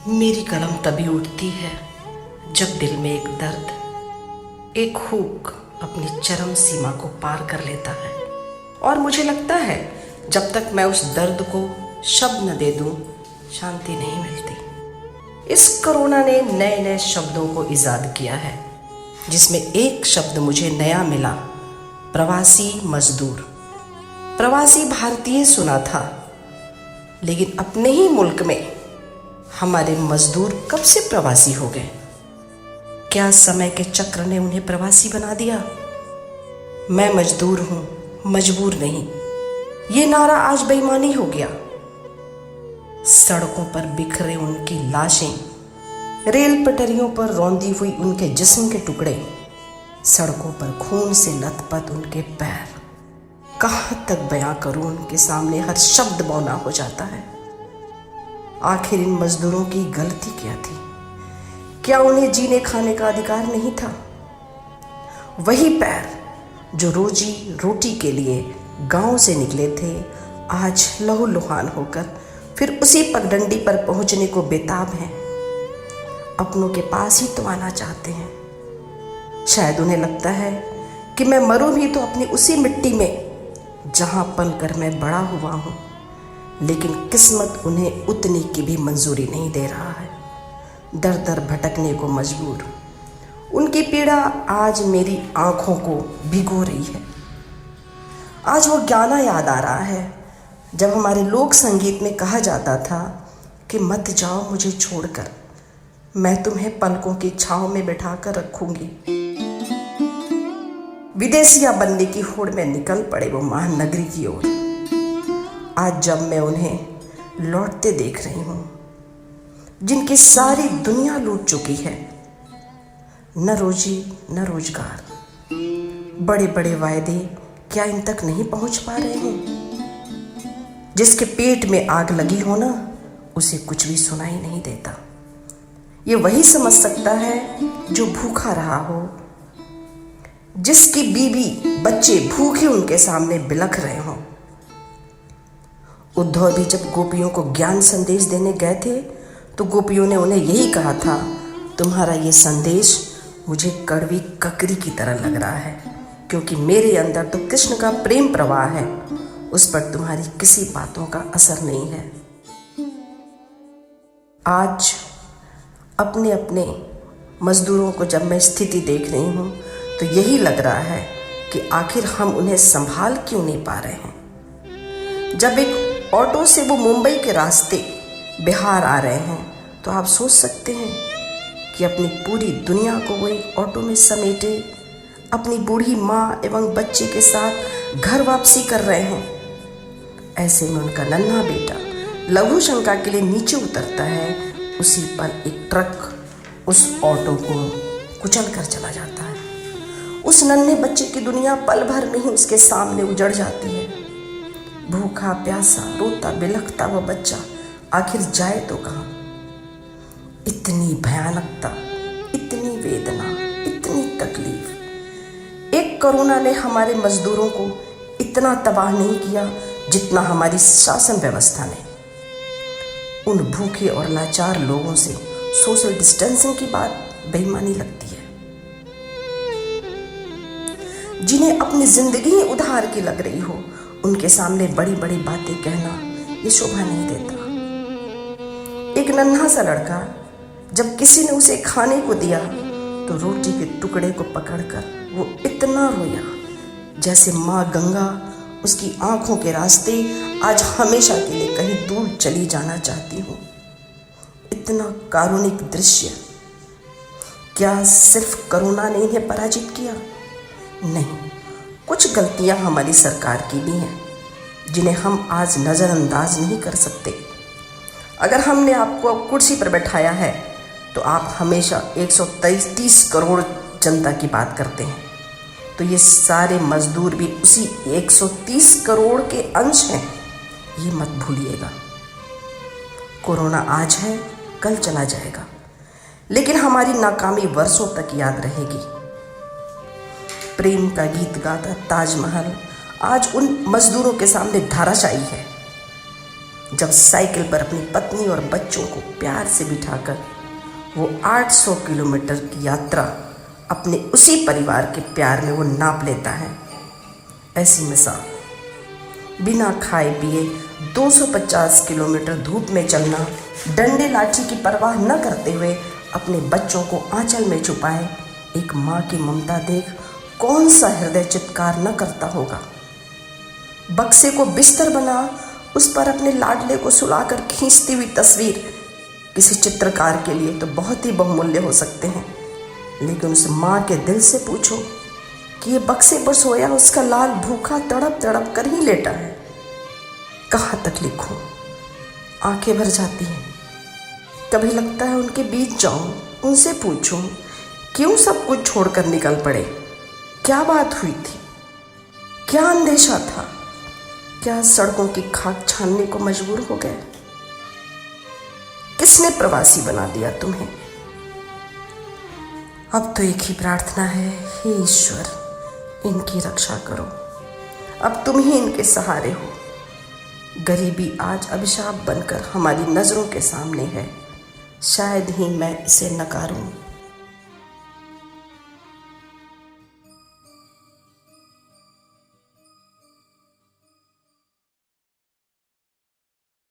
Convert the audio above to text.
मेरी कलम तभी उठती है जब दिल में एक दर्द, एक हुक अपनी चरम सीमा को पार कर लेता है। और मुझे लगता है जब तक मैं उस दर्द को शब्द न दे दूं, शांति नहीं मिलती। इस कोरोना ने नए नए शब्दों को ईजाद किया है, जिसमें एक शब्द मुझे नया मिला, प्रवासी मजदूर। प्रवासी भारतीय सुना था, लेकिन अपने ही मुल्क में हमारे मजदूर कब से प्रवासी हो गए? क्या समय के चक्र ने उन्हें प्रवासी बना दिया? मैं मजदूर हूं, मजबूर नहीं, ये नारा आज बेईमानी हो गया। सड़कों पर बिखरे उनकी लाशें, रेल पटरियों पर रौंदी हुई उनके जिस्म के टुकड़े, सड़कों पर खून से लथपथ उनके पैर। कहां तक बयां करूं, उनके सामने हर शब्द बौना हो जाता है। आखिर इन मजदूरों की गलती क्या थी? क्या उन्हें जीने खाने का अधिकार नहीं था? वही पैर जो रोजी रोटी के लिए गांव से निकले थे, आज लहूलुहान होकर फिर उसी पगडंडी पर पहुंचने को बेताब हैं। अपनों के पास ही तो आना चाहते हैं। शायद उन्हें लगता है कि मैं मरूं भी तो अपनी उसी मिट्टी में जहां पलकर मैं बड़ा हुआ हूं, लेकिन किस्मत उन्हें उतनी की भी मंजूरी नहीं दे रहा है। दर दर भटकने को मजबूर उनकी पीड़ा आज मेरी आंखों को भिगो रही है। आज वो गाना याद आ रहा है जब हमारे लोक संगीत में कहा जाता था कि मत जाओ मुझे छोड़कर, मैं तुम्हें पलकों की छांव में बिठा कर रखूंगी। विदेशिया बनने की होड़ में निकल पड़े वो महानगरी की ओर। आज जब मैं उन्हें लौटते देख रही हूं, जिनकी सारी दुनिया लूट चुकी है, न रोजी न रोजगार, बड़े बड़े वायदे क्या इन तक नहीं पहुंच पा रहे हैं? जिसके पेट में आग लगी हो ना, उसे कुछ भी सुनाई नहीं देता। ये वही समझ सकता है जो भूखा रहा हो, जिसकी बीवी बच्चे भूखे उनके सामने बिलख रहे हों। उद्धव भी जब गोपियों को ज्ञान संदेश देने गए थे, तो गोपियों ने उन्हें यही कहा था, तुम्हारा ये संदेश मुझे कड़वी ककरी की तरह लग रहा है, क्योंकि मेरे अंदर तो कृष्ण का प्रेम प्रवाह है, उस पर तुम्हारी किसी बातों का असर नहीं है। आज अपने अपने मजदूरों को जब मैं स्थिति देख रही हूँ, तो यही लग रहा है कि आखिर हम उन्हें संभाल क्यों नहीं पा रहे हैं। जब एक ऑटो से वो मुंबई के रास्ते बिहार आ रहे हैं, तो आप सोच सकते हैं कि अपनी पूरी दुनिया को वो एक ऑटो में समेटे अपनी बूढ़ी माँ एवं बच्चे के साथ घर वापसी कर रहे हैं। ऐसे में उनका नन्हा बेटा लघु शंका के लिए नीचे उतरता है। उसी पर एक ट्रक उस ऑटो को कुचल कर चला जाता है। उस नन्हे बच्चे की दुनिया पल भर में ही उसके सामने उजड़ जाती है। भूखा प्यासा रोता बिलखता वह बच्चा आखिर जाए तो कहाँ? इतनी भयानकता, इतनी वेदना, इतनी तकलीफ। एक कोरोना ने हमारे मजदूरों को इतना तबाह नहीं किया जितना हमारी शासन व्यवस्था ने। उन भूखे और लाचार लोगों से सोशल डिस्टेंसिंग की बात बेईमानी लगती है। जिन्हें अपनी जिंदगी ही उधार की लग रही हो, उनके सामने बड़ी बड़ी बातें कहना ये शोभा नहीं देता। एक नन्हा सा लड़का जब किसी ने उसे खाने को दिया, तो रोटी के टुकड़े को पकड़कर वो इतना रोया जैसे माँ गंगा उसकी आंखों के रास्ते आज हमेशा के लिए कहीं दूर चली जाना चाहती हूँ। इतना कारुणिक दृश्य। क्या सिर्फ कोरोना ने इन्हें पराजित किया? नहीं, कुछ गलतियां हमारी सरकार की भी हैं, जिन्हें हम आज नज़रअंदाज नहीं कर सकते। अगर हमने आपको कुर्सी पर बैठाया है, तो आप हमेशा 130 करोड़ जनता की बात करते हैं, तो ये सारे मजदूर भी उसी 130 करोड़ के अंश हैं, ये मत भूलिएगा। कोरोना आज है, कल चला जाएगा, लेकिन हमारी नाकामी वर्षों तक याद रहेगी। प्रेम का गीत गाता ताजमहल आज उन मजदूरों के सामने धाराशायी है। जब साइकिल पर अपनी पत्नी और बच्चों को प्यार से बिठाकर वो 800 किलोमीटर की यात्रा अपने उसी परिवार के प्यार में वो नाप लेता है। ऐसी मिसाल बिना खाए पिए 250 किलोमीटर धूप में चलना, डंडे लाठी की परवाह न करते हुए अपने बच्चों को आंचल में छुपाए एक माँ की ममता देख कौन सा हृदय चित्कार न करता होगा। बक्से को बिस्तर बना उस पर अपने लाडले को सुलाकर खींचती हुई तस्वीर किसी चित्रकार के लिए तो बहुत ही बहुमूल्य हो सकते हैं, लेकिन उस माँ के दिल से पूछो कि ये बक्से पर सोया उसका लाल भूखा तड़प तड़प कर ही लेटा है। कहाँ तक लिखूं, आंखें भर जाती हैं। कभी लगता है उनके बीच जाऊं, उनसे पूछूं क्यों सब कुछ छोड़कर निकल पड़े, क्या बात हुई थी, क्या अंदेशा था, क्या सड़कों की खाक छानने को मजबूर हो गए, किसने प्रवासी बना दिया तुम्हें। अब तो एक ही प्रार्थना है, हे ईश्वर इनकी रक्षा करो, अब तुम ही इनके सहारे हो। गरीबी आज अभिशाप बनकर हमारी नज़रों के सामने है, शायद ही मैं इसे नकारूं।